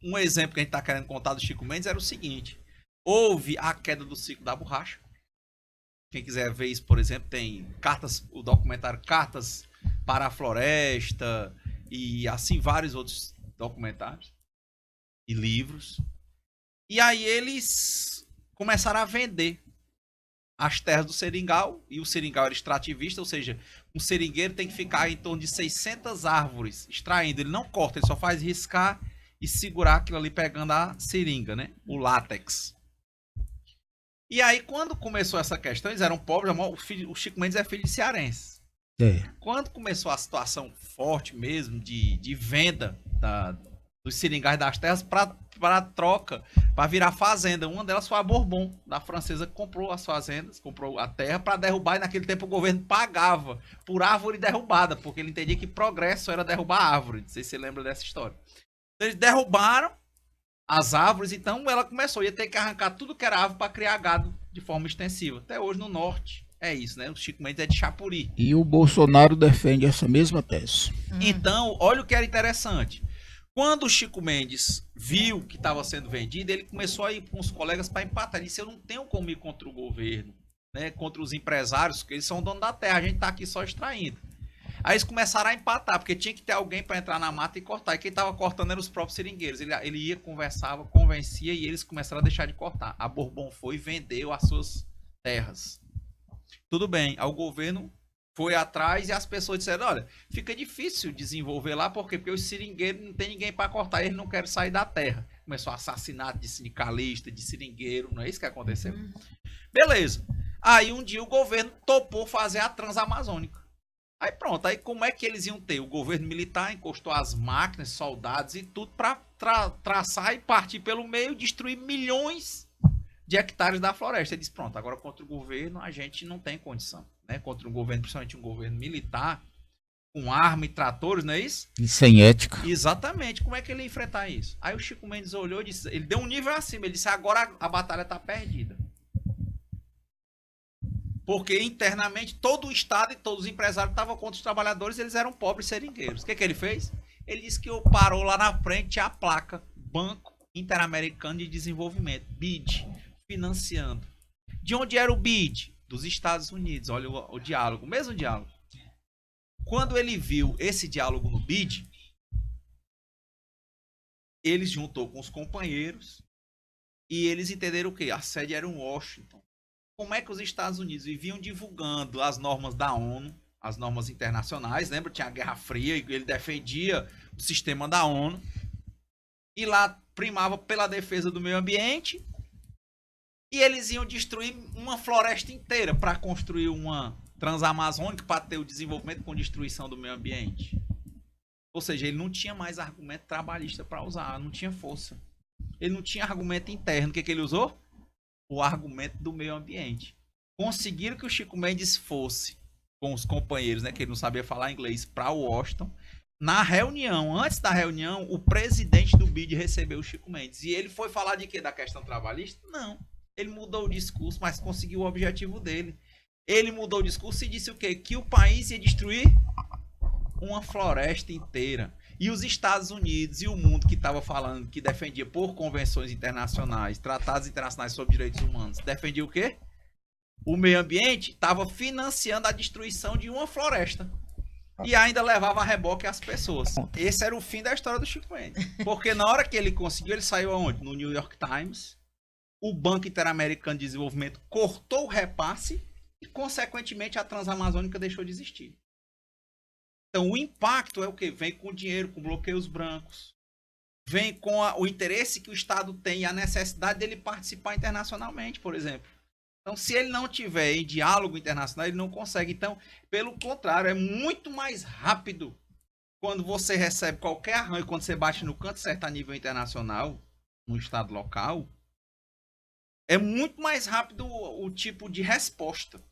um exemplo que a gente está querendo contar do Chico Mendes era o seguinte. Houve a queda do ciclo da borracha. Quem quiser ver isso, por exemplo, tem o documentário Cartas para a Floresta e assim vários outros documentários e livros. E aí eles começaram a vender as terras do seringal, e o seringal era extrativista, ou seja, um seringueiro tem que ficar em torno de 600 árvores extraindo, ele não corta, ele só faz riscar e segurar aquilo ali pegando a seringa, né? O látex. E aí, quando começou essa questão, eles eram pobres, o Chico Mendes é filho de cearense. Quando começou a situação forte mesmo de venda dos seringais das terras para troca, para virar fazenda. Uma delas foi a Bourbon, da francesa, que comprou as fazendas, comprou a terra para derrubar, e naquele tempo o governo pagava por árvore derrubada, porque ele entendia que progresso era derrubar árvore. Não sei se você lembra dessa história. Então, eles derrubaram as árvores, então ela começou, ia ter que arrancar tudo que era árvore para criar gado de forma extensiva. Até hoje no norte é isso, né? O Chico Mendes é de Chapuri. E o Bolsonaro defende essa mesma tese. Então, olha o que era interessante. Quando o Chico Mendes viu que estava sendo vendido, ele começou a ir com os colegas para empatar. Ele disse, eu não tenho como ir contra o governo, né? Contra os empresários, porque eles são donos da terra, a gente está aqui só extraindo. Aí eles começaram a empatar, porque tinha que ter alguém para entrar na mata e cortar. E quem estava cortando eram os próprios seringueiros. Ele ia, conversava, convencia e eles começaram a deixar de cortar. A Bourbon foi e vendeu as suas terras. Tudo bem, aí o governo foi atrás e as pessoas disseram, olha, fica difícil desenvolver lá, por quê? Porque os seringueiros não tem ninguém para cortar, eles não querem sair da terra. Começou assassinato de sindicalista, de seringueiro, não é isso que aconteceu? Beleza. Aí um dia o governo topou fazer a Transamazônica. Aí pronto, aí como é que eles iam ter? O governo militar encostou as máquinas, soldados e tudo para traçar e partir pelo meio, destruir milhões de hectares da floresta. Ele disse, pronto, agora contra o governo a gente não tem condição, né? Contra um governo, principalmente um governo militar, com arma e tratores, não é isso? E sem ética. Exatamente, como é que ele ia enfrentar isso? Aí o Chico Mendes olhou e disse, ele deu um nível acima, ele disse, agora a batalha está perdida. Porque internamente todo o Estado e todos os empresários estavam contra os trabalhadores, eles eram pobres seringueiros. O que ele fez? Ele disse que parou lá na frente a placa Banco Interamericano de Desenvolvimento, BID, financiando. De onde era o BID? Dos Estados Unidos. Olha o diálogo, o mesmo diálogo. Quando ele viu esse diálogo no BID, ele juntou com os companheiros e eles entenderam o quê? A sede era em Washington. Como é que os Estados Unidos viviam divulgando as normas da ONU, as normas internacionais, lembra? Tinha a Guerra Fria e ele defendia o sistema da ONU. E lá primava pela defesa do meio ambiente. E eles iam destruir uma floresta inteira para construir uma Transamazônica para ter o desenvolvimento com destruição do meio ambiente. Ou seja, ele não tinha mais argumento trabalhista para usar, não tinha força. Ele não tinha argumento interno. O que ele usou? O argumento do meio ambiente. Conseguiram que o Chico Mendes fosse com os companheiros, né, que ele não sabia falar inglês, para Washington. Na reunião, antes da reunião, o presidente do BID recebeu o Chico Mendes. E ele foi falar de quê? Da questão trabalhista? Não. Ele mudou o discurso, mas conseguiu o objetivo dele. Ele mudou o discurso e disse o quê? Que o país ia destruir uma floresta inteira. E os Estados Unidos e o mundo que estava falando, que defendia por convenções internacionais, tratados internacionais sobre direitos humanos, defendia o quê? O meio ambiente estava financiando a destruição de uma floresta. E ainda levava a reboque as pessoas. Esse era o fim da história do Chico Mendes. Porque na hora que ele conseguiu, ele saiu aonde? No New York Times. O Banco Interamericano de Desenvolvimento cortou o repasse e, consequentemente, a Transamazônica deixou de existir. Então, o impacto é o que? Vem com o dinheiro, com bloqueios brancos. Vem com o interesse que o Estado tem e a necessidade dele participar internacionalmente, por exemplo. Então, se ele não tiver em diálogo internacional, ele não consegue. Então, pelo contrário, é muito mais rápido quando você recebe qualquer arranjo, quando você bate no canto certo a nível internacional, no Estado local, é muito mais rápido o tipo de resposta.